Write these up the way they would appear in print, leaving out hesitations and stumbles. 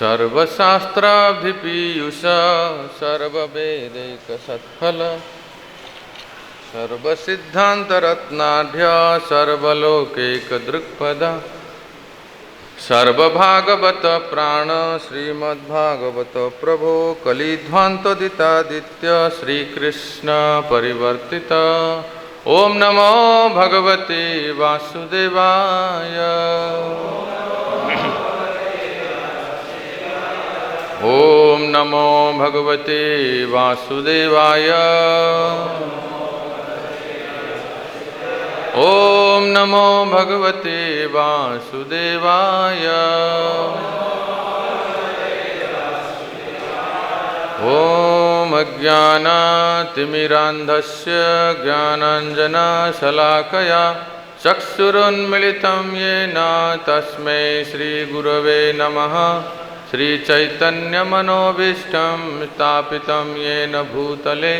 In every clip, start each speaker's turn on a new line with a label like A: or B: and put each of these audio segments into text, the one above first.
A: सर्वशास्त्राभिपीयूष सर्ववेदैकसत्फल सर्वसिद्धान्तरत्नाढ्य सर्वलोकैकदृक्पद सर्वभागवत प्राण श्रीमद्भागवत प्रभो कलिध्वान्तदितादित्य श्रीकृष्ण परिवर्तित। ओम नमो भगवते वासुदेवाय। ओम नमो भगवते वासुदेवाय। ओम नमो भगवते वासुदेवाय। ओम अज्ञानातिमिरान्धस्य ज्ञानाञ्जनशलाकया चक्षुरुन्मिलितं येन तस्मै श्रीगुरवे नमः। श्रीचैतन्यमनोभीष्टं स्थापितं येन भूतले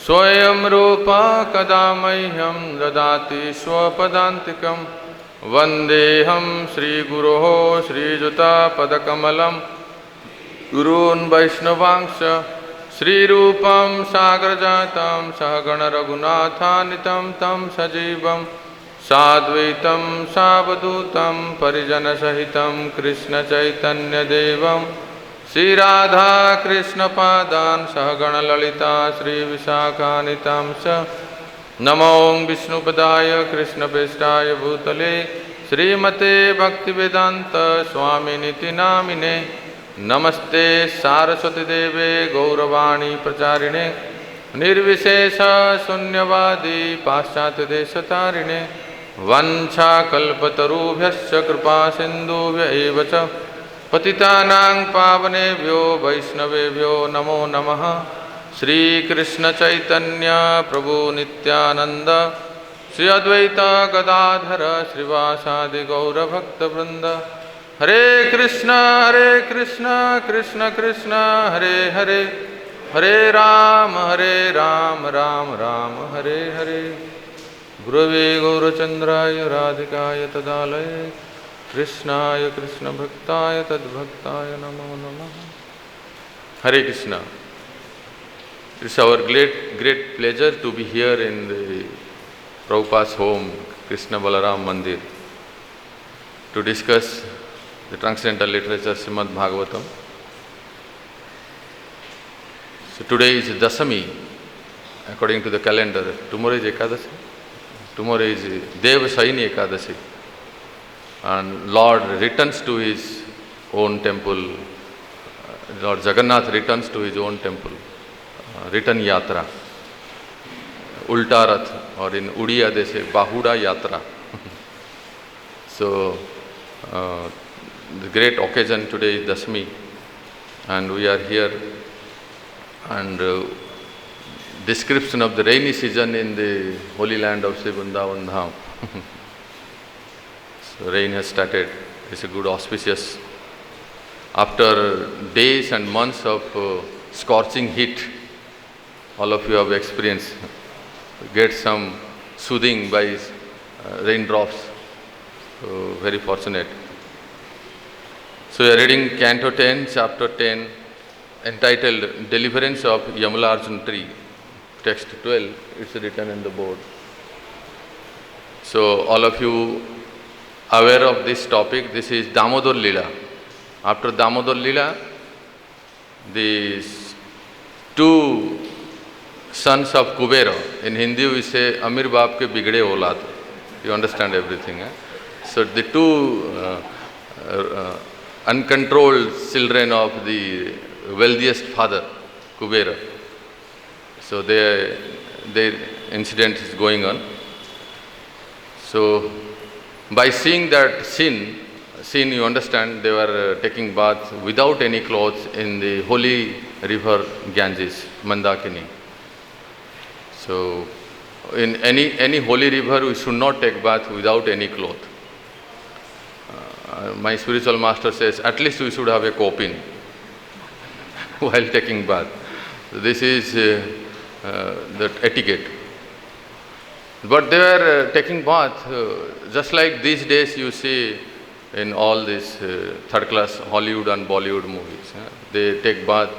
A: स्वयं रूपा कदा मह्यं ददाति स्वपदान्तिकं। वन्देऽहं श्रीगुरोः श्रीयुतापदकमलं गुरून् वैष्णवांश्च श्रीरूपं साग्रजातं सहगणरघुनाथान्वितं तं सजीवं साद्वैतं सावधूतं परिजनसहितं कृष्णचैतन्यदेवं श्रीराधा कृष्णपादान् सहगणललिता श्रीविशाखान्वितां च। नमो विष्णुपदाय कृष्णप्रेष्ठाय भूतले श्रीमते भक्तिवेदान्त स्वामिनिति नामिने। नमस्ते सारस्वतीदेवे गौरवाणी प्रचारिणे निर्विशेष शून्यवादी पाश्चात्यदेशतारिणे। वंशाकल्पतरुभ्यश्च कृपा सिन्धुभ्य एव च पतितानां पावनेभ्यो वैष्णवेभ्यो नमो नमः। श्रीकृष्ण चैतन्य प्रभु नित्यानंद श्री अद्वैत गदाधर श्रीवासादि गौरभक्तवृंद। हरे कृष्ण कृष्ण कृष्ण हरे हरे, हरे राम राम राम हरे हरे। गुरवे गौरचंद्राय राधिकाय तदालये कृष्णाय कृष्ण भक्ताय तद्भक्ताय नमो नमः। हरे Krishna. It's our great pleasure to be here in the Prabhupada's home, Krishna Balaram Mandir, to discuss the transcendental literature Srimad Bhagavatam. So today is Dasami, according to the calendar. Tomorrow is Ekadasi. Tomorrow is Devasayini Ekadasi. And Lord returns to his own temple. Lord Jagannath returns to his own temple. Return Yatra. Ulta Rath, or in Udiya they say Bahuda Yatra. So the great occasion today is Dasmi, and we are here. And description of the rainy season in the holy land of Sri Vrindavan Dham. So rain has started. It's a good auspicious. After days and months of scorching heat, all of you have experienced, get some soothing by raindrops. So very fortunate. So we are reading Canto 10, Chapter 10, entitled Deliverance of Yamalarjun Tree. Text 12, it's written in the board. So all of you aware of this topic. This is Damodar Lila. After Damodar Lila, these two sons of Kubera, in Hindi we say Amir Baap ke bigde aulad. You understand everything. So the two uncontrolled children of the wealthiest father, Kubera. So their incident is going on. So by seeing that scene, you understand, they were taking bath without any clothes in the holy river Ganges, Mandakini. So in any holy river, we should not take bath without any cloth. My spiritual master says, at least we should have a kopin while taking bath. So this is the etiquette. But they were taking bath, just like these days you see in all these third class Hollywood and Bollywood movies. They take bath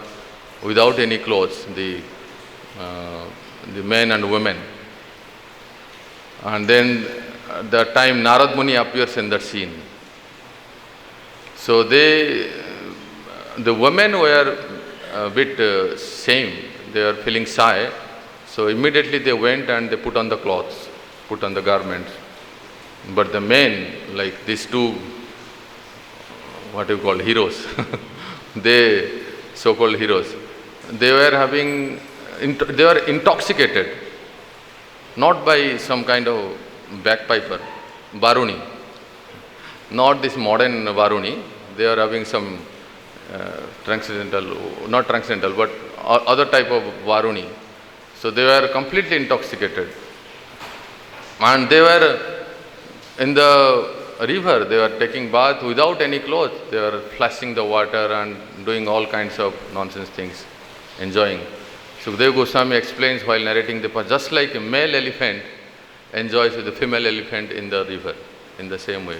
A: without any clothes, the men and women. And then the time Narad Muni appears in that scene. So the women were a bit shame, they were feeling shy. So immediately they went and they put on the clothes, put on the garments. But the men, like these two, what you call heroes, they so-called heroes, they were intoxicated, not by some kind of bagpiper, Varuni, not this modern Varuni. They are having some not transcendental, but other type of Varuni. So they were completely intoxicated. And they were in the river, they were taking bath without any clothes. They were flashing the water and doing all kinds of nonsense things, enjoying. Sukadeva Goswami explains while narrating the past, just like a male elephant enjoys with the female elephant in the river, in the same way.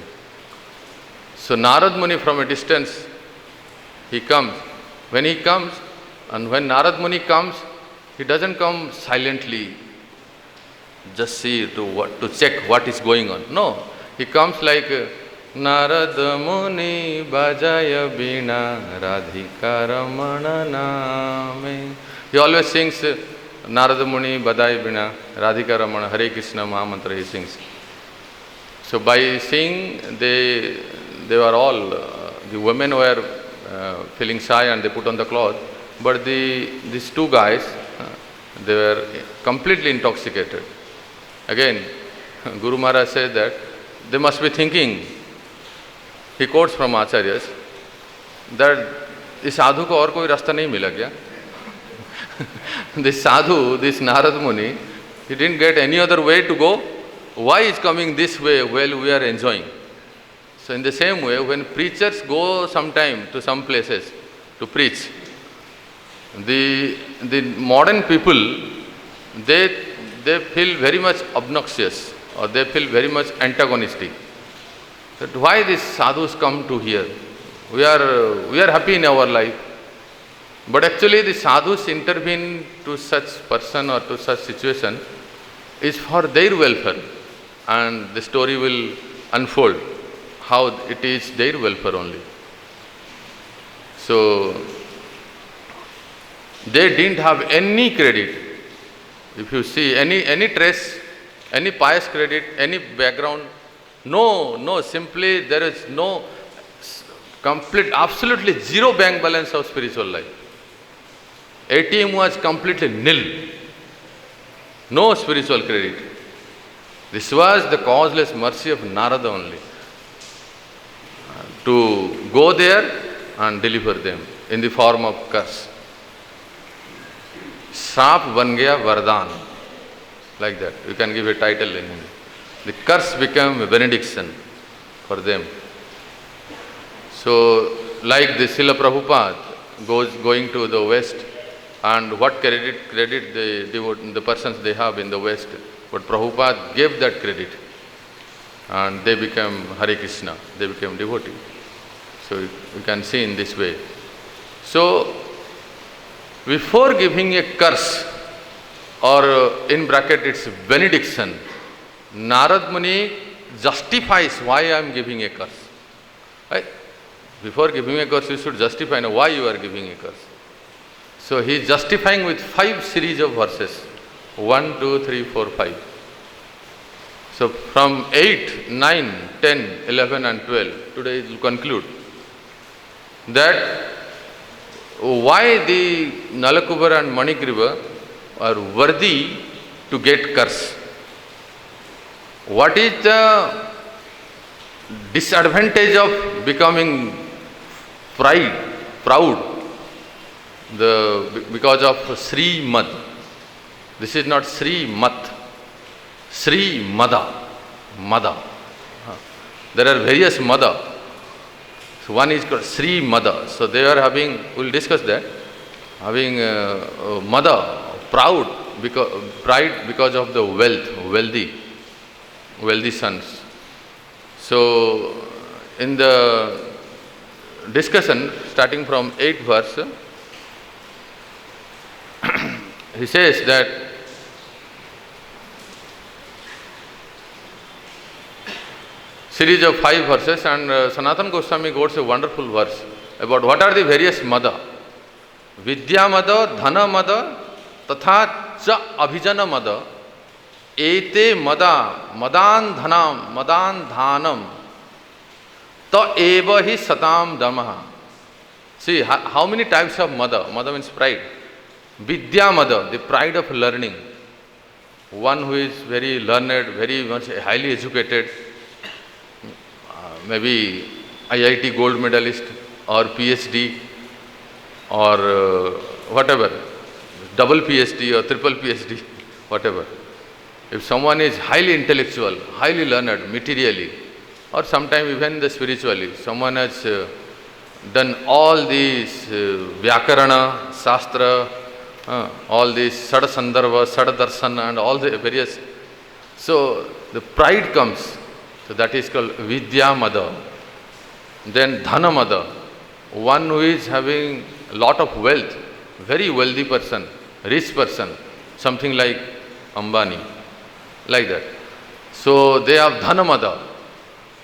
A: So Narad Muni from a distance, he comes. When he comes, and when Narad Muni comes, he doesn't come silently, just to check what is going on. No, he comes like Narad Muni bajaya bina radhika ramana name. He always sings Narad Muni bajaya bina radhika ramana Hare Krishna Mahamantra he sings. So by singing, they were all, the women were feeling shy and they put on the cloth, but these two guys, they were completely intoxicated. Again, Guru Maharaj said that they must be thinking, he quotes from Acharyas, that इस साधु को और कोई रास्ता नहीं मिला क्या? This sadhu, this Narad Muni, he didn't get any other way to go. Why is coming this way while we are enjoying? So in the same way, when preachers go sometime to some places to preach, the modern people, they feel very much obnoxious, or they feel very much antagonistic. That why these sadhus come to here? We are happy in our life. But actually the sadhus intervene to such person or to such situation is for their welfare, and the story will unfold how it is their welfare only. So they didn't have any credit. If you see any trace, any pious credit, any background, no, simply there is no complete, absolutely zero bank balance of spiritual life. ATM was completely nil. No spiritual credit. This was the causeless mercy of Narada only, to go there and deliver them in the form of curse. Srap ban gaya Vardhan. Like that. You can give a title in Hindi. The curse became a benediction for them. So, like the Srila Prabhupada going to the West, and what credit the persons they have in the West, but Prabhupada gave that credit, and they became Hare Krishna, they became devotee. So you can see in this way. So before giving a curse, or in bracket it's benediction, Narad Muni justifies why I am giving a curse. Right? Before giving a curse, you should justify why you are giving a curse. So he is justifying with 5 series of verses. 1, 2, 3, 4, 5. So from 8, 9, 10, 11 and 12, today we will conclude that why the Nalakubara and Manikriva are worthy to get curse. What is the disadvantage of becoming proud? Because of Sri Mad. This is not Sri Mat, Sri Mada. There are various Mada. So one is called Sri Mada. So they are having, we will discuss that, having Mada, pride because of the wealthy sons. So in the discussion starting from 8th verse, he says that series of 5 verses, and Sanatana Goswami quotes a wonderful verse about what are the various mada. Vidya mada, dhana mada, tatha cha abhijana mada, ete mada, madan dhanam, madan dhanam, ta eva hi satam dharmaha. See, how many types of mada? Mada means pride. Vidya mada, the pride of learning. One who is very learned, very much highly educated, maybe IIT gold medalist or PhD or whatever, double PhD or triple PhD, whatever. If someone is highly intellectual, highly learned materially, or sometimes even the spiritually, someone has done all these Vyakarana, Shastra, all these Sada Sandarbha, Sada Darsana and all the various. So the pride comes. So that is called Vidya Mada. Then Dhana Mada, one who is having a lot of wealth, very wealthy person, rich person, something like Ambani, like that. So they have Dhana Mada,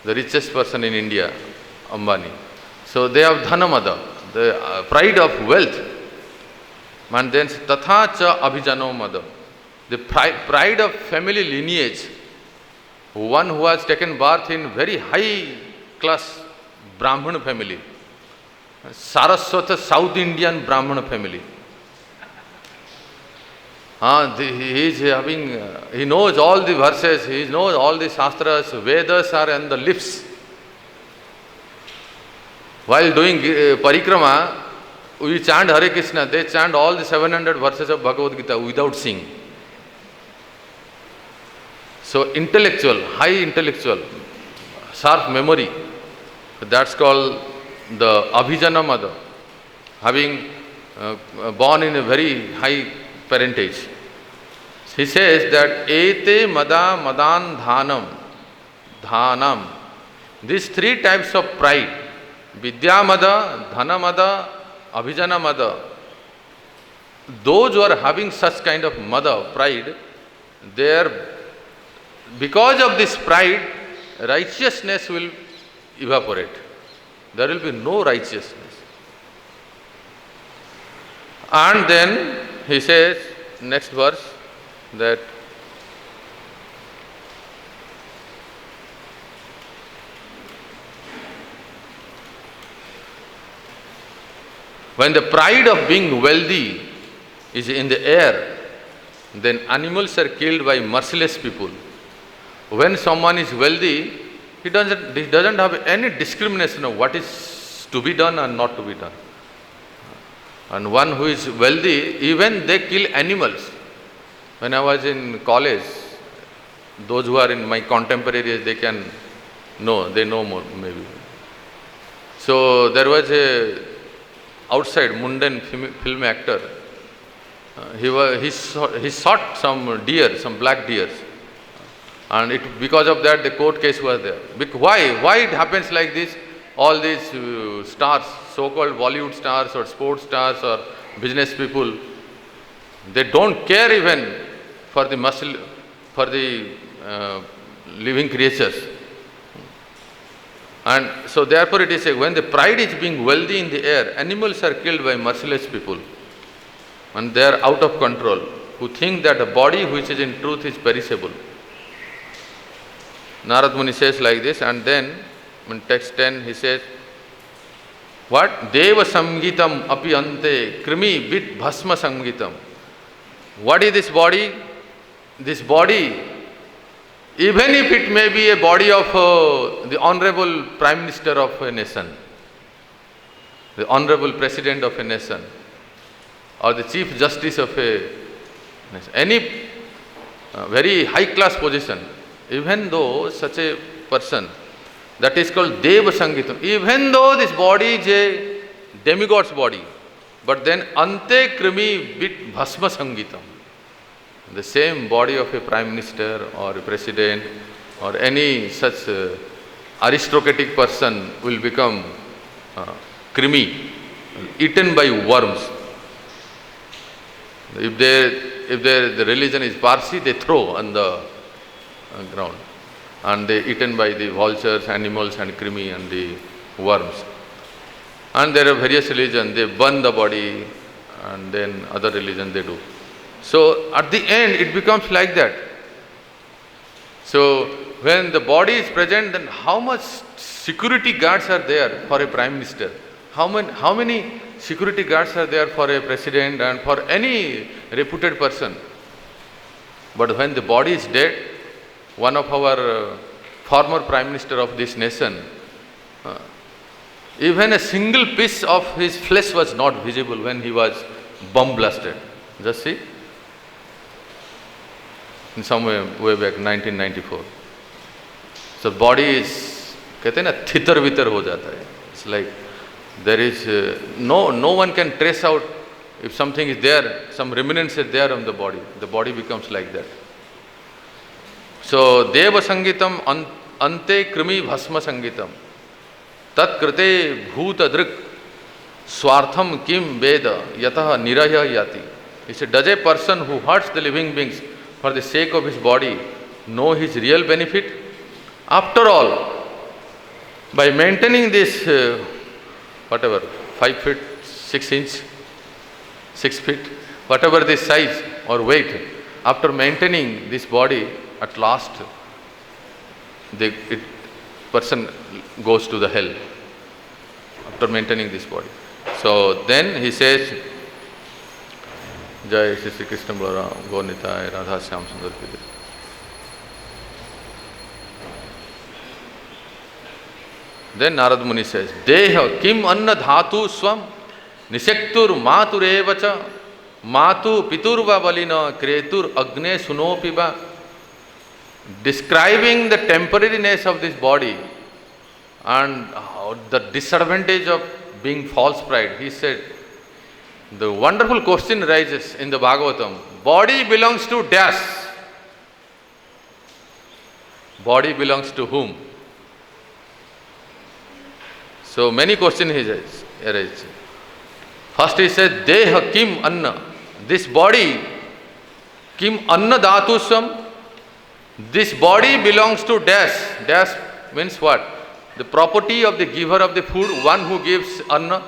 A: the richest person in India, Ambani. So they have Dhana Mada, the pride of wealth. And then Tatha Cha Abhijano Mada, the pride of family lineage. One who has taken birth in very high class Brahmana family, Saraswata South Indian Brahmana family. He knows all the verses, he knows all the Shastras, Vedas are on the lips. While doing parikrama, we chant Hare Krishna, they chant all the 700 verses of Bhagavad Gita without singing. So intellectual, high intellectual, sharp memory, that's called the Abhijana Mada, having born in a very high parentage. He says that Ete Mada Madan Dhanam, these 3 types of pride, Vidya Mada, Dhana Mada, Abhijana Mada, those who are having such kind of Mada, pride, because of this pride, righteousness will evaporate. There will be no righteousness. And then he says, next verse, that when the pride of being wealthy is in the air, then animals are killed by merciless people. When someone is wealthy, he doesn't have any discrimination of what is to be done and not to be done. And one who is wealthy, even they kill animals. When I was in college, those who are in my contemporaries, they know more maybe. So there was a outside Mundan film actor. He shot some deer, some black deers. And because of that, the court case was there. Why it happens like this? All these stars, so-called Bollywood stars or sports stars or business people, they don't care even for the living creatures. And so therefore it is when the pride is being wealthy in the air, animals are killed by merciless people. And they are out of control, who think that the body which is in truth is perishable. Narad Muni says like this, and then in text 10 he says, what? Deva Samgitam api ante krimi bit bhasma samgitam. What is this body? This body, even if it may be a body of the Honorable Prime Minister of a nation, the Honorable President of a nation, or the Chief Justice of a nation, any very high class position, even though such a person, that is called Deva Sangitam, even though this body is a demigod's body, but then Ante Krimi bit Bhasma Sangitam, the same body of a Prime Minister or a President or any such aristocratic person will become creamy, eaten by worms. If the religion is Parsi, they throw on the ground, and they eaten by the vultures, animals, and creamy and the worms. And there are various religions, they burn the body, and then other religion they do. So at the end it becomes like that. So when the body is present, then how much security guards are there for a prime minister? How many security guards are there for a president and for any reputed person? But when the body is dead, one of our former prime minister of this nation, even a single piece of his flesh was not visible when he was bomb blasted. Just see, in some way back 1994. So body is, कहते हैं ना, थितर वितर हो जाता है. It's like there is no one can trace out if something is there, some remnants is there on the body. The body becomes like that. So Deva Sangitam ante krimi bhasma sangitam tat krite bhuta drik swartham kim veda yatah niraya yati. He said, does a person who hurts the living beings for the sake of his body know his real benefit? After all, by maintaining this 5 feet 6 inch, 6 feet, whatever the size or weight, after maintaining this body, at last the person goes to the hell after maintaining this body. So then he says, Jai Shri Krishna Balaram Gaur Nitai Radha Shyam Sundar Ki. Then Narad Muni says, Deha kim anna dhatu swam nisektur maturevacha matu piturva valina kretur agne sunopiva. Describing the temporariness of this body and the disadvantage of being false pride, he said, the wonderful question arises in the Bhagavatam, body belongs to dash. Body belongs to whom? So many questions arise. First he said, Deha kim anna. This body, kim anna dhatusam. This body belongs to dash. Dash means what? The property of the giver of the food, one who gives anna.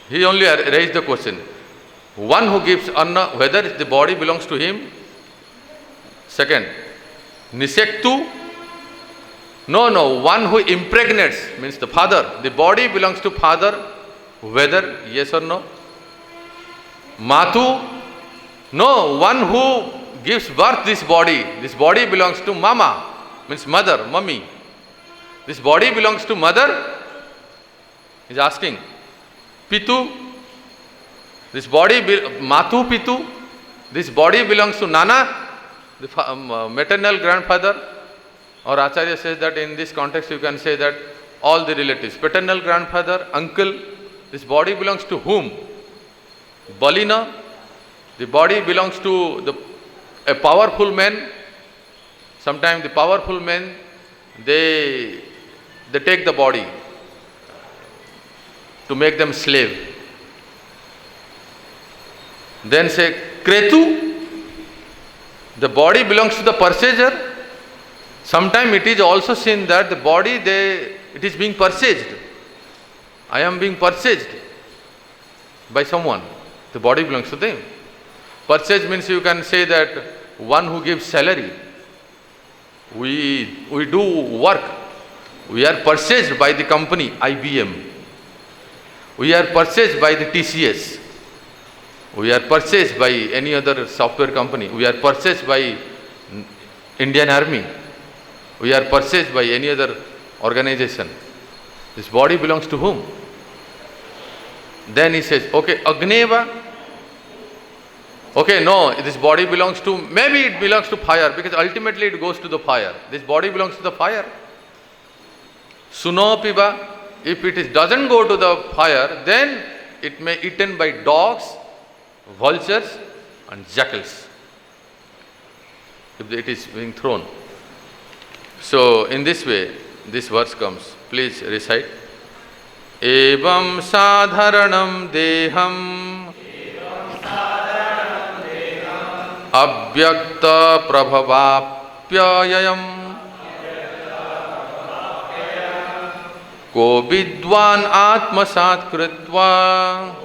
A: He only raised the question. One who gives anna, whether the body belongs to him. Second, nisektu. No, one who impregnates, means the father. The body belongs to father, whether yes or no. Matu. No, one who gives birth this body belongs to mama, means mother, mummy. This body belongs to mother. He is asking. Pitu, this body, Matu Pitu, this body belongs to Nana, the maternal grandfather. Or Acharya says that in this context you can say that all the relatives, paternal grandfather, uncle, this body belongs to whom? Balina, the body belongs to a powerful man. Sometimes the powerful men, they take the body to make them slave. Then say Kretu, the body belongs to the purchaser. Sometimes it is also seen that the body, it is being purchased. I am being purchased by someone. The body belongs to them. Purchase means you can say that one who gives salary. We do work. We are purchased by the company IBM. We are purchased by the TCS. We are purchased by any other software company. We are purchased by Indian Army. We are purchased by any other organization. This body belongs to whom? Then he says, okay, Agneva. Okay, no, this body belongs to, maybe it belongs to fire, because ultimately it goes to the fire. This body belongs to the fire. Sunopiva, if it doesn't go to the fire, then it may be eaten by dogs, vultures and jackals, if it is being thrown. So in this way, this verse comes. Please recite. Evam sadharanam deham avyakta prabhavapyayam ko vidwan atmasat kritva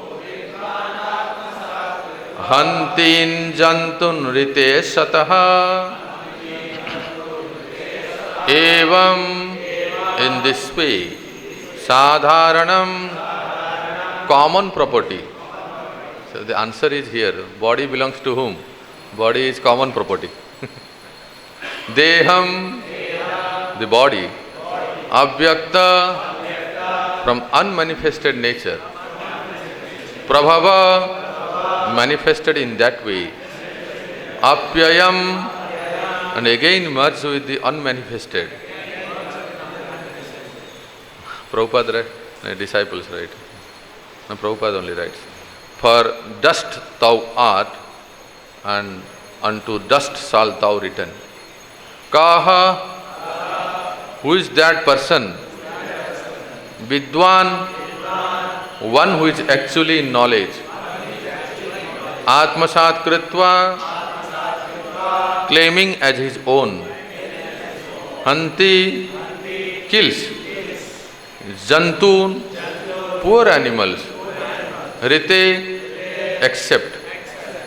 A: hantin jantun rite sataha. Evam, in this way, sadharanam, common property. So the answer is here. Body belongs to whom? Body is common property. Deham, the body. Avyakta, from unmanifested nature. Prabhava, manifested in that way. Apyayam, and again merged with the unmanifested. Prabhupada writes, disciples write. No, Prabhupada only writes. For dust thou art, and unto dust shalt thou return. Kaha, who is that person? Vidwan, one who is actually in knowledge. Atmasat kritva, claiming as his own. Hanti, kills. Jantun, poor animals. Rite, accept.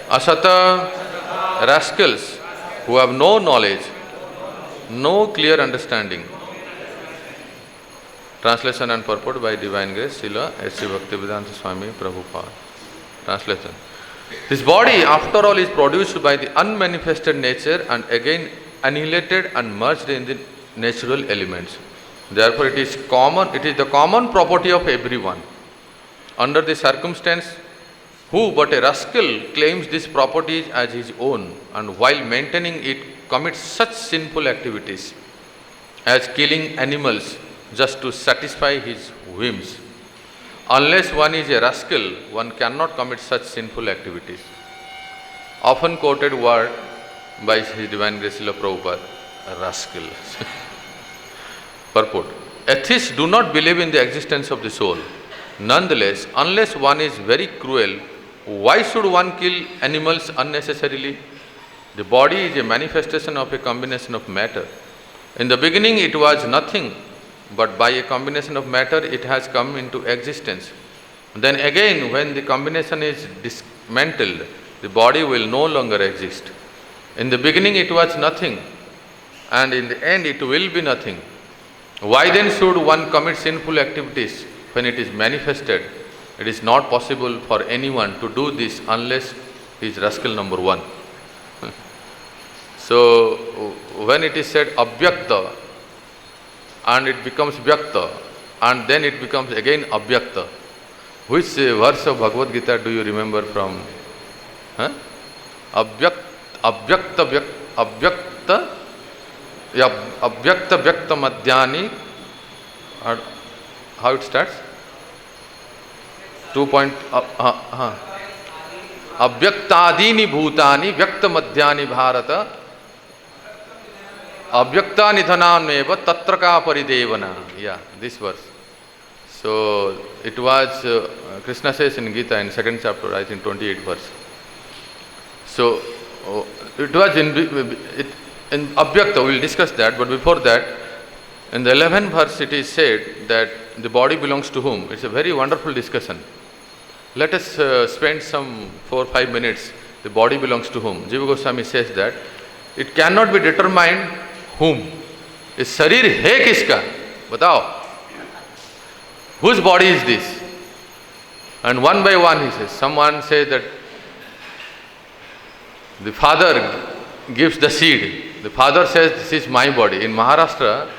A: Asata, rascals who have no knowledge, no clear understanding. Translation and purport by Divine Grace, Srila S.C. Bhaktivedanta Swami Prabhupada. Translation. This body, after all, is produced by the unmanifested nature and again annihilated and merged in the natural elements. Therefore, it is the common property of everyone. Under the circumstance, who but a rascal claims this property as his own, and while maintaining it commits such sinful activities as killing animals just to satisfy his whims. Unless one is a rascal, one cannot commit such sinful activities. Often quoted word by His Divine Grace Srila Prabhupada, rascal. Purport. Atheists do not believe in the existence of the soul. Nonetheless, unless one is very cruel, why should one kill animals unnecessarily? The body is a manifestation of a combination of matter. In the beginning it was nothing, but by a combination of matter it has come into existence. Then again, when the combination is dismantled, the body will no longer exist. In the beginning it was nothing, and in the end it will be nothing. Why then should one commit sinful activities when it is manifested? It is not possible for anyone to do this unless he is rascal number one. So, when it is said abhyakta, and it becomes vyakta, and then it becomes again abhyakta. Which verse of Bhagavad Gita do you remember from? Abhyakta vyakta madhyani. How it starts? 2 point. Abhyaktadini bhutani vyakta madhyani bharata. Abhyakta nidhanameva tatraka paridevana. Yeah, this verse. So it was Krishna says in Gita in 2nd chapter, I think 28th verse. So it was in Abhyakta, we will discuss that, but before that, in the 11th verse it is said that the body belongs to whom? It's a very wonderful discussion. Let us spend some 4 or 5 minutes. The body belongs to whom? Jiva Goswami says that it cannot be determined whom. Is sharir hai kiska? Batao. Whose body is this? And one by one he says, someone says that the father gives the seed. The father says, this is my body. In Maharashtra,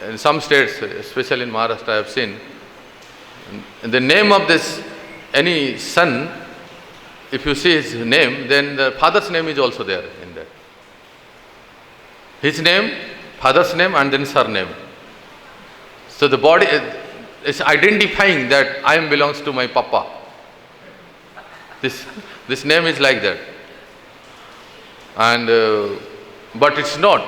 A: in some states, especially in Maharashtra, I have seen, in the name of this, any son, if you see his name, then the father's name is also there in that. His name, father's name, and then surname. So the body is identifying that I belongs to my papa. This name is like that. And but it's not.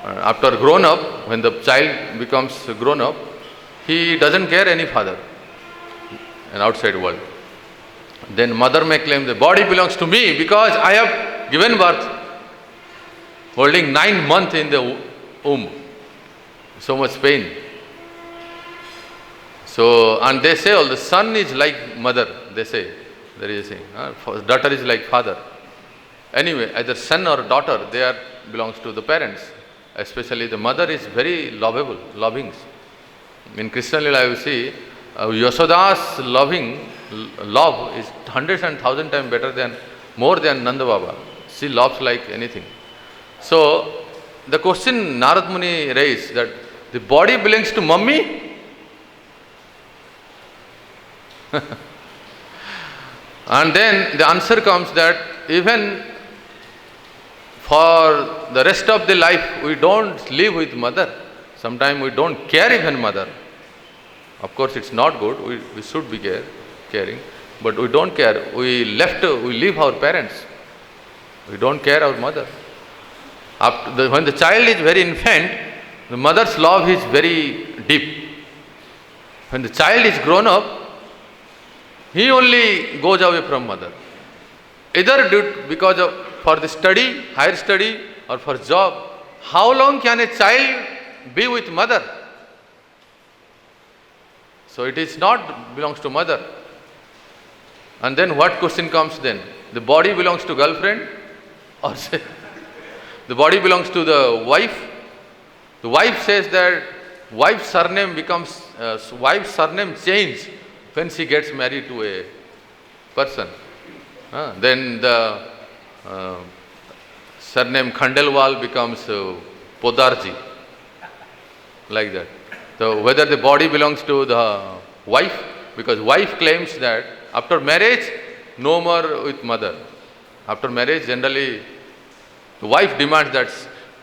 A: after grown up, when the child becomes grown up, he doesn't care any father, an outside world. Then mother may claim the body belongs to me because I have given birth, holding 9 months in the womb. So much pain. So, and they say, the son is like mother, they say. There is a saying, daughter is like father. Anyway, either son or daughter, they are belongs to the parents. Especially the mother is very lovable, loving. In Krishna Lila, you see, Yashoda's love is hundreds and thousand times better than, more than Nanda Baba. She loves like anything. So, the question Narad Muni raised, that the body belongs to mummy? And then the answer comes that even for the rest of the life, we don't live with mother. Sometimes we don't care even mother. Of course, it's not good. We should be caring, but we don't care. We leave our parents. We don't care our mother. When the child is very infant, the mother's love is very deep. When the child is grown up, he only goes away from mother. Either because of for the study, higher study, or for job. How long can a child be with mother? So it is not belongs to mother. And then what question comes then? The body belongs to girlfriend, or say the body belongs to the wife? The wife says that wife's surname change when she gets married to a person. Then the surname Khandelwal becomes Podarji, like that. So whether the body belongs to the wife, because wife claims that after marriage, no more with mother. After marriage, generally, the wife demands that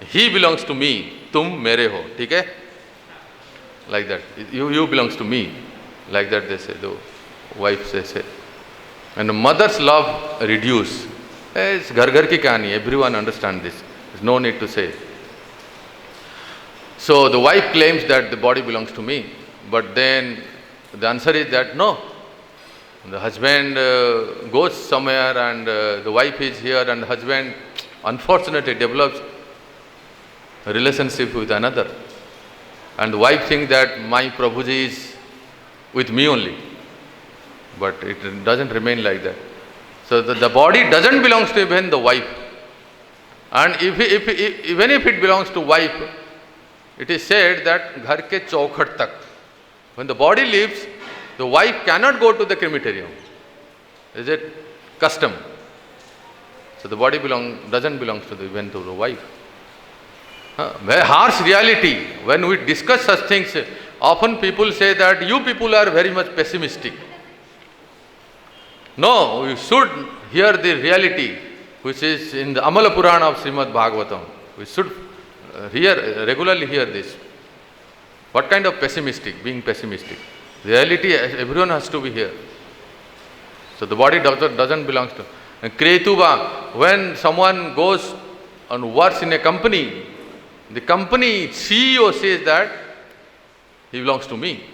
A: he belongs to me, tum mere ho, theek hai? Like that. You belongs to me. Like that they say, the wife says. And the mother's love reduce. It's ghar ki kahani, everyone understands this. There's no need to say. So the wife claims that the body belongs to me, but then the answer is that no. The husband goes somewhere and the wife is here, and the husband unfortunately develops a relationship with another. And the wife thinks that my Prabhuji is with me only. But it doesn't remain like that. So the body doesn't belong to even the wife. And even if it belongs to wife, it is said that ghar ke chaukhat tak. When the body leaves, the wife cannot go to the crematorium. Is it custom? So the body doesn't belong to even to the wife. Very harsh reality. When we discuss such things, often people say that you people are very much pessimistic. No, you should hear the reality which is in the Amala Purana of Srimad Bhagavatam. We should regularly hear this. What kind of being pessimistic? The reality, everyone has to be here. So the body doesn't belong to. And Kretuba, when someone goes and works in a company, the company CEO says that he belongs to me.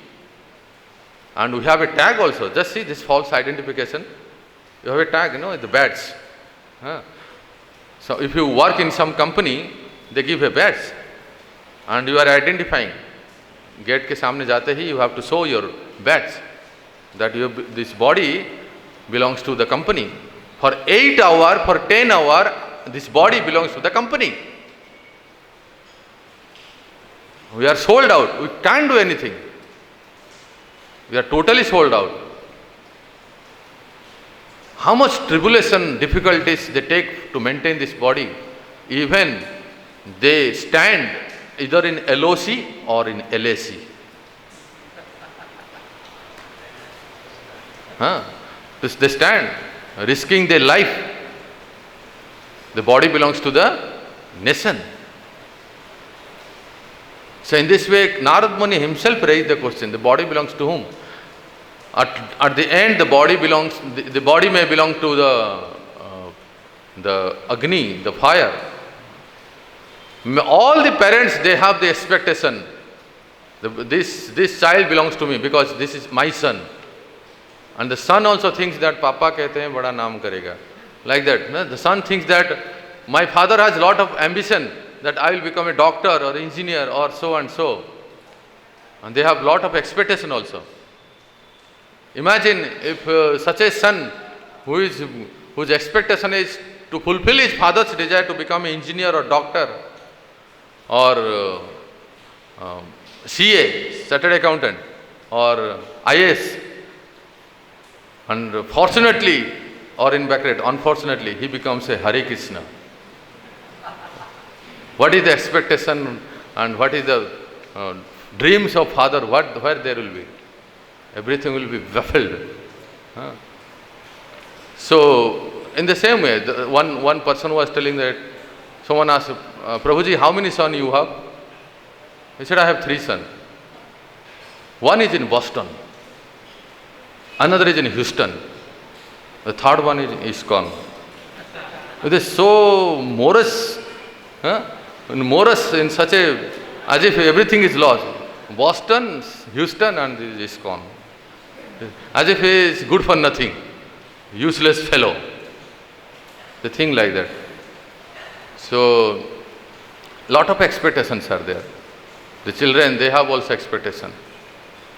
A: And we have a tag also. Just see this false identification. You have a tag, the badge. So if you work in some company, they give a badge. And you are identifying. Gate ke samne jate hi, you have to show your badge. That this body belongs to the company. For 8 hours, for 10 hours, this body belongs to the company. We are sold out. We can't do anything. We are totally sold out. How much tribulation, difficulties they take to maintain this body. Even they stand either in LOC or in LAC. They stand, risking their life. The body belongs to the nation. So in this way, Narad Muni himself raised the question, the body belongs to whom? At the end, the body may belong to the Agni, the fire. All the parents, they have the expectation. This child belongs to me because this is my son. And the son also thinks that Papa कहते हैं बड़ा नाम करेगा. Like that. No? The son thinks that my father has a lot of ambition that I will become a doctor or engineer or so and so. And they have lot of expectation also. Imagine if such a son whose expectation is to fulfill his father's desire to become an engineer or doctor or CA, Chartered Accountant, or IAS, and fortunately, or in bracket, unfortunately, he becomes a Hare Krishna. What is the expectation and what is the dreams of father? Where there will be? Everything will be baffled. So, in the same way, one person was telling that, someone asked, Prabhuji, how many sons you have? He said, I have 3 sons. One is in Boston, another is in Houston, the third one is in ISKCON. It is so morose, morose in such a, as if everything is lost. Boston, Houston and this ISKCON. As if he is good for nothing, useless fellow. The thing like that. So, lot of expectations are there. The children, they have also expectation.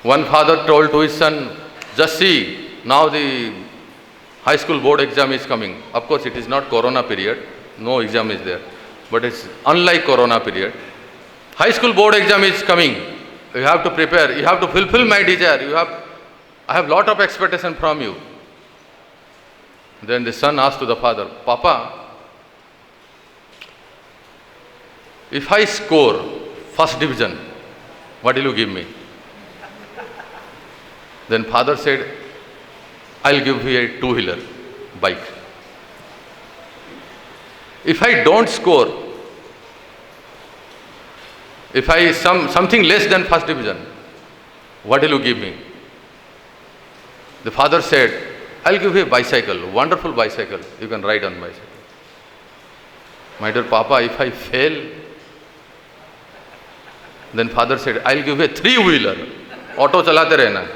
A: One father told to his son, just see, now the high school board exam is coming. Of course, it is not Corona period. No exam is there. But it's unlike Corona period. High school board exam is coming. You have to prepare. You have to fulfill my desire. I have lot of expectation from you. Then the son asked to the father, Papa, if I score first division, what will you give me? Then father said, I'll give you a 2-wheeler bike. If I don't score, if I something less than first division, what will you give me? The father said, I'll give you a bicycle, wonderful bicycle. You can ride on bicycle. My dear Papa, if I fail, then father said, I'll give you a 3-wheeler. Auto chalate rehna.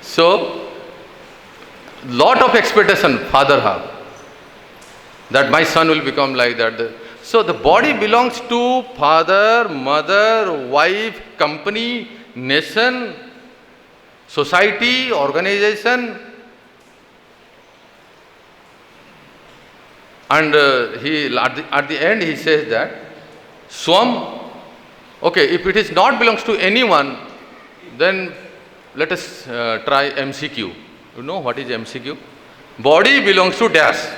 A: So, lot of expectation father have. That my son will become like that. So the body belongs to father, mother, wife, company, nation, society, organization. And at the end he says that Swam, okay, if it is not belongs to anyone, then let us try MCQ. You know what is MCQ? Body belongs to dash.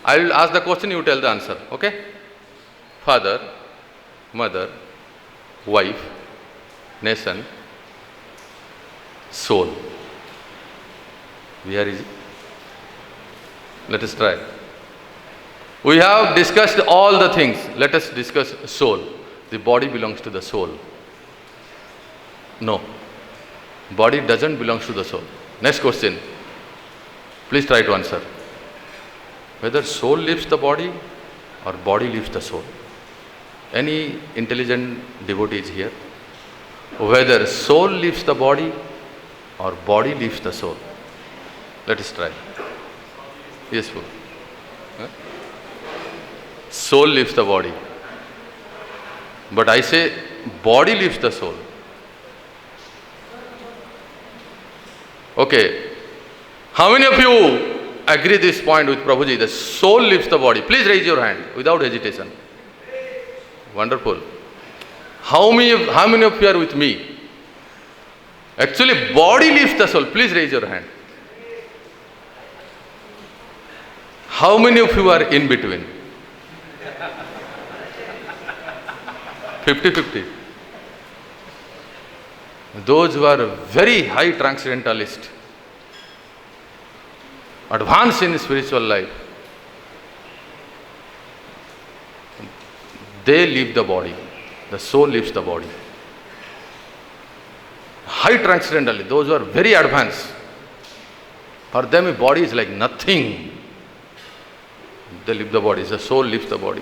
A: I will ask the question, you tell the answer, okay? Father, mother, wife, nation, soul. Where is it? Let us try. We have discussed all the things. Let us discuss soul. The body belongs to the soul. No. Body doesn't belong to the soul. Next question. Please try to answer. Whether soul leaves the body or body leaves the soul. Any intelligent devotee is here? Whether soul leaves the body or body leaves the soul. Let us try. Yes, fool. Soul leaves the body. But I say body leaves the soul. Okay. How many of you agree this point with Prabhuji? The soul leaves the body. Please raise your hand without hesitation. Wonderful. How many of you are with me? Actually, body leaves the soul. Please raise your hand. How many of you are in between? 50-50. Those who are very high transcendentalist, advanced in spiritual life, they leave the body. The soul leaves the body. High transcendentalist, those who are very advanced, for them a body is like nothing. they live the body. The soul lives the body.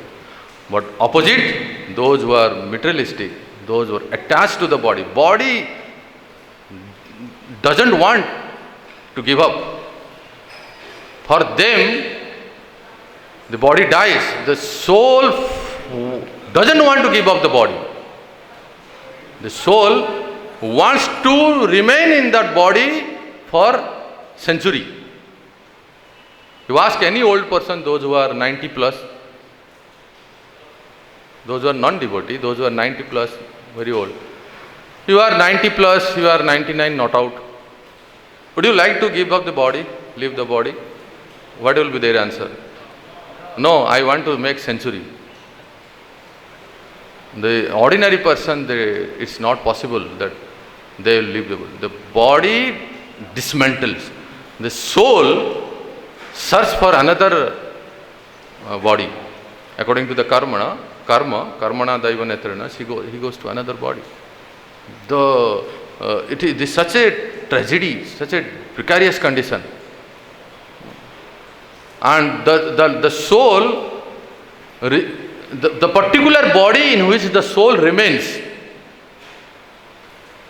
A: But opposite, those who are materialistic, those who are attached to the body. Body doesn't want to give up. For them, the body dies. The soul doesn't want to give up the body. The soul wants to remain in that body for century. You ask any old person, those who are 90 plus, those who are non-devotee, those who are 90 plus, very old. You are 90 plus, you are 99, not out. Would you like to give up the body, leave the body? What will be their answer? No, I want to make century. The ordinary person, it's not possible that they will leave the body. The body dismantles. The soul searches for another body. According to the karmana daiva netrana, he goes to another body. It is such a tragedy, such a precarious condition. And the soul, the particular body in which the soul remains,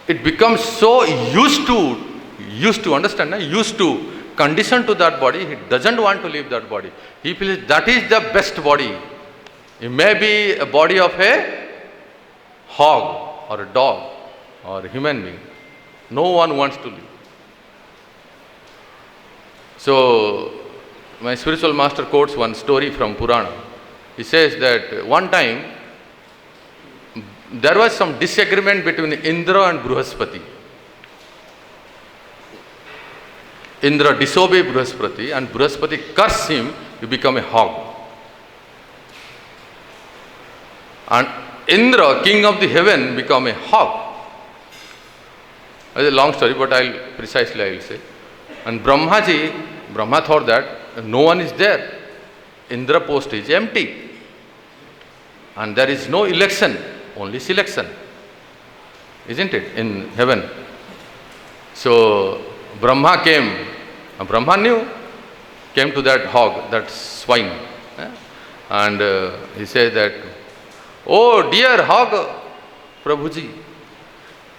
A: it becomes so used to understand, used to, conditioned to that body, he doesn't want to leave that body. He feels that is the best body. It may be a body of a hog or a dog or a human being. No one wants to leave. So, my spiritual master quotes one story from Purana. He says that one time there was some disagreement between Indra and Bruhaspati. Indra disobeyed Bruhaspati and Bruhaspati cursed him to become a hog. And Indra, king of the heaven, became a hog. It's a long story, but I will say. And Brahma thought that no one is there. Indra post is empty. And there is no election, only selection. Isn't it? In heaven. So Brahma came. Brahma came to that hog, that swine. And he said that, "Oh dear hog, Prabhuji,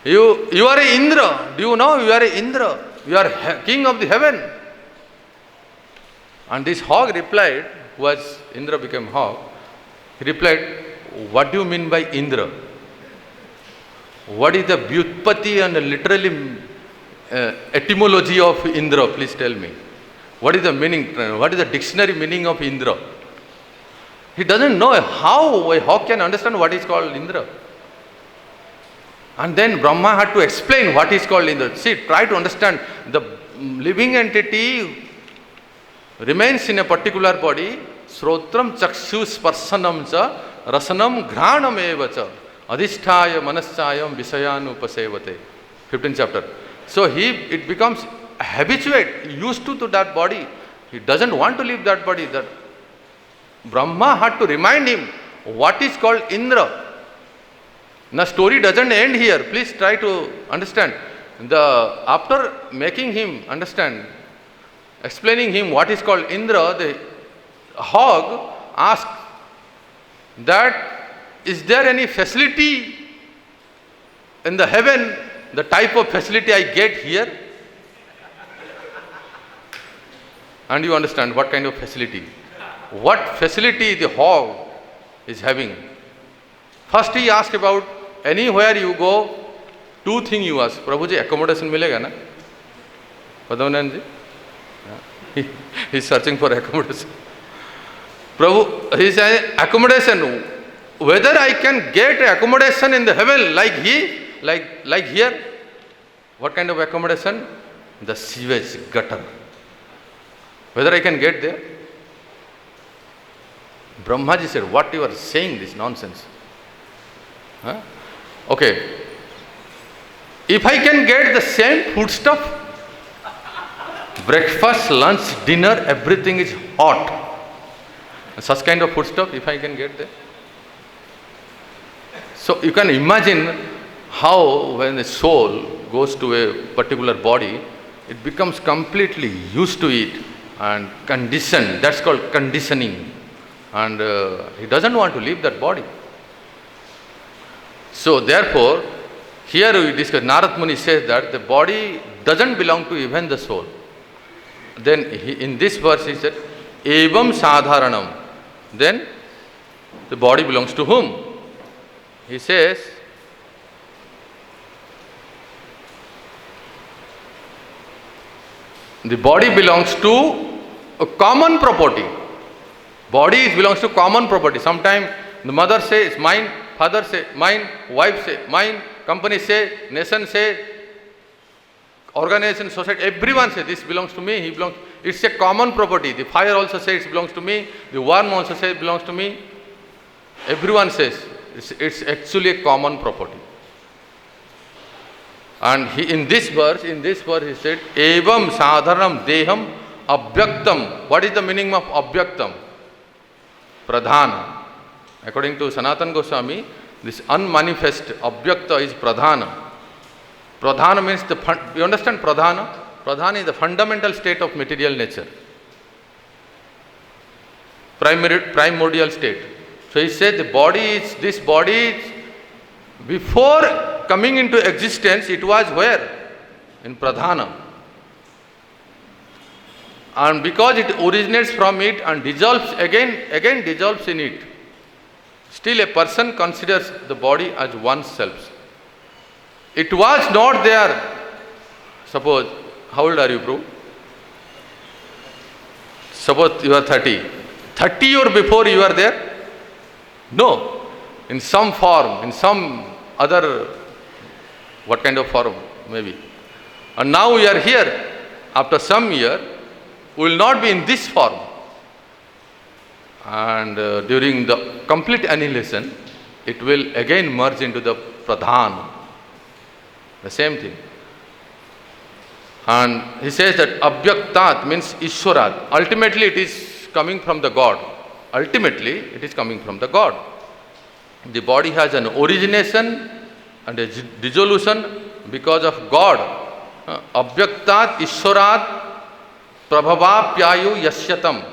A: you are a Indra. Do you know you are a Indra? You are king of the heaven." And this hog replied, was Indra became hog, he replied, "What do you mean by Indra? What is the vyutpati and literally etymology of Indra? Please tell me. What is the meaning? What is the dictionary meaning of Indra?" He doesn't know how a hog can understand what is called Indra. And then Brahma had to explain what is called Indra. See, try to understand. The living entity remains in a particular body. Srotram chakshu sparsanam cha rasanam ghranam eva cha adhisthaya manaschayam visayanu 15th chapter. So it becomes habituate, used to that body. He doesn't want to leave that body. That Brahma had to remind him what is called Indra. The story doesn't end here. Please try to understand. After making him understand, explaining him what is called Indra, the hog asked that, "Is there any facility in the heaven, the type of facility I get here?" And you understand what kind of facility. What facility the hog is having. First he asked about, anywhere you go, two things you ask. Prabhuji, accommodation milega na? Padmanabh ji? He is searching for accommodation. Prabhu, he said, accommodation, whether I can get accommodation in the heaven like here. What kind of accommodation? The sewage gutter. Whether I can get there? Brahmaji said, "What you are saying, this nonsense. Huh? Okay. If I can get the same foodstuff, breakfast, lunch, dinner, everything is hot. Such kind of foodstuff, if I can get there." So you can imagine how when a soul goes to a particular body, it becomes completely used to it and conditioned. That's called conditioning. And he doesn't want to leave that body. So therefore, here we discuss, Narad Muni says that the body doesn't belong to even the soul. Then in this verse he said, Evam sadharanam. Then the body belongs to whom? He says, the body belongs to a common property. Body belongs to common property. Sometimes the mother says mine, father say mine, wife say mine, company say, nation say, organization, society, everyone say this belongs to me, he belongs. It's a common property. The fire also says it belongs to me, the worm also says it belongs to me. Everyone says it's actually a common property. And in this verse he said, Evam sadharanam deham abhyaktam. What is the meaning of abhyaktam? Pradhana. According to Sanatana Goswami, this unmanifest abhyakta is pradhana. Pradhana means you understand pradhana? Pradhana is the fundamental state of material nature. Primordial state. So he said this body is, before coming into existence, it was where? In pradhana. And because it originates from it and dissolves again dissolves in it, still a person considers the body as oneself. It was not there. Suppose, how old are you, bro? Suppose you are 30. 30 or before you are there? No. In some form, in some other, what kind of form? Maybe. And now we are here. After some year, we will not be in this form. And during the complete annihilation, it will again merge into the pradhan. The same thing. And he says that abhyaktat means Ishwarat. Ultimately it is coming from the God. Ultimately it is coming from the God. The body has an origination and a dissolution because of God. Abhyaktat Ishwarat prabhavapyayu yashyatam.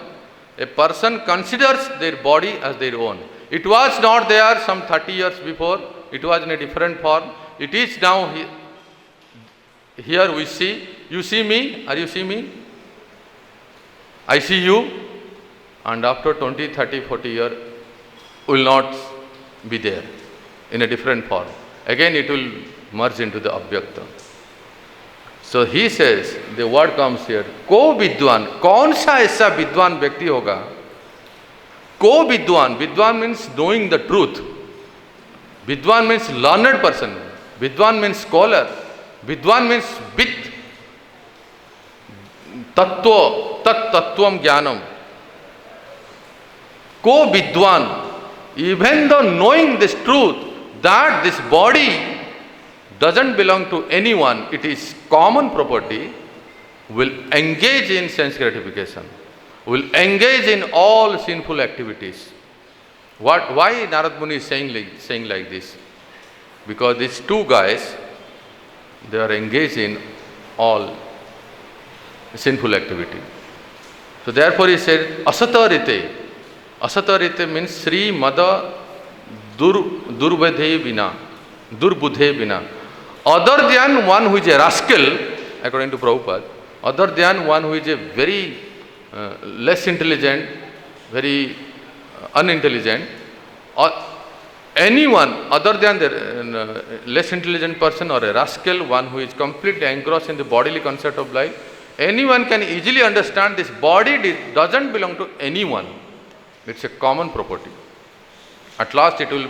A: A person considers their body as their own. It was not there some 30 years before. It was in a different form. It is now here we see. You see me? Are you see me? I see you. And after 20, 30, 40 years, will not be there in a different form. Again it will merge into the abhyakta. So he says, the word comes here, ko vidwan, kaun sa aisa vidwan vyakti hoga? Ko vidwan, vidwan means knowing the truth. Vidwan means learned person. Vidwan means scholar. Vidwan means with tattva, tat tattvam jnanam. Ko vidwan, even though knowing this truth, that this body doesn't belong to anyone, it is common property, will engage in sense gratification, will engage in all sinful activities. Why Narad Muni is saying like this? Because these two guys, they are engaged in all sinful activity. So therefore he said, asatarite. Asatarite means Sri Mada Durbudhe Vina. Other than one who is a rascal, according to Prabhupada, other than one who is a very less intelligent, very unintelligent, or anyone other than the less intelligent person or a rascal, one who is completely engrossed in the bodily concept of life, anyone can easily understand this body doesn't belong to anyone. It's a common property. At last it will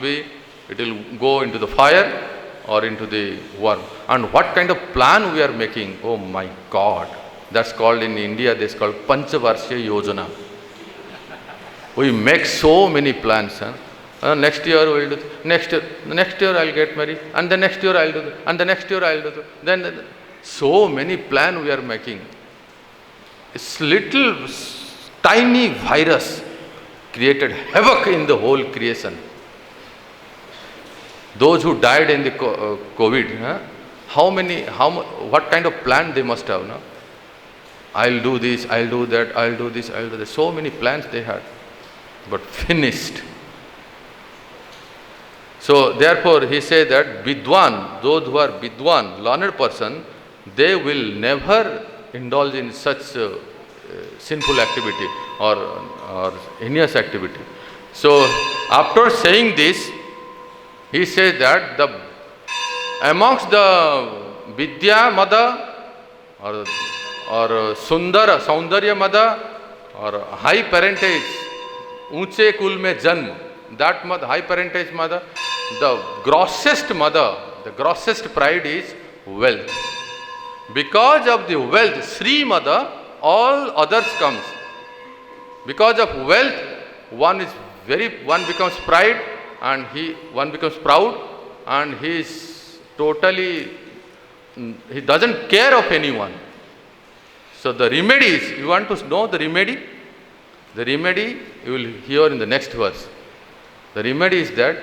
A: go into the fire or into the worm. And what kind of plan we are making? Oh my God. That's called in India, that's called Panchavarsha Yojana. We make so many plans. Next year we will do this. Next year I'll get married. And the next year I'll do this. And the next year I'll do this. Then so many plans we are making. This little tiny virus created havoc in the whole creation. Those who died in the COVID, what kind of plan they must have? No? I'll do this, I'll do that, I'll do this, I'll do that. So many plans they had, but finished. So therefore he said that Vidwan, those who are Vidwan, learned person, they will never indulge in such sinful activity or heinous activity. So after saying this, he says that amongst the Vidya Mada or Sundara, Saundarya Mada or high parentage, Unche Kul mein Janm, that Mada, high parentage Mada, the grossest Mada, the grossest pride is wealth. Because of the wealth, Sri Mada, all others comes. Because of wealth, one becomes pride and one becomes proud, and he doesn't care of anyone. So the remedy is, you want to know the remedy? The remedy you will hear in the next verse. The remedy is that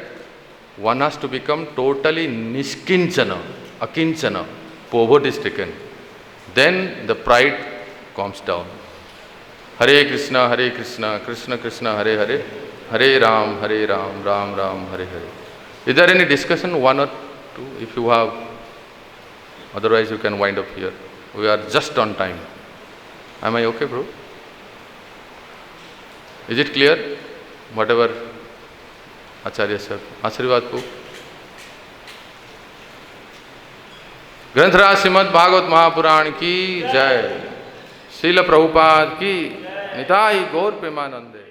A: one has to become totally niskinchana, akinchana, poverty stricken. Then the pride comes down. Hare Krishna, Krishna Krishna, Hare Hare, Hare Ram, Ram Ram, Hare Hare. Is there any discussion, one or two, if you have? Otherwise you can wind up here. We are just on time. Am I okay, bro? Is it clear? Whatever Acharya sir, Ashirwad ko. ग्रंथराज Shrimad Bhagavat Mahapuran की जय। श्रील प्रभुपाद की निताई गौर प्रेमानंदे।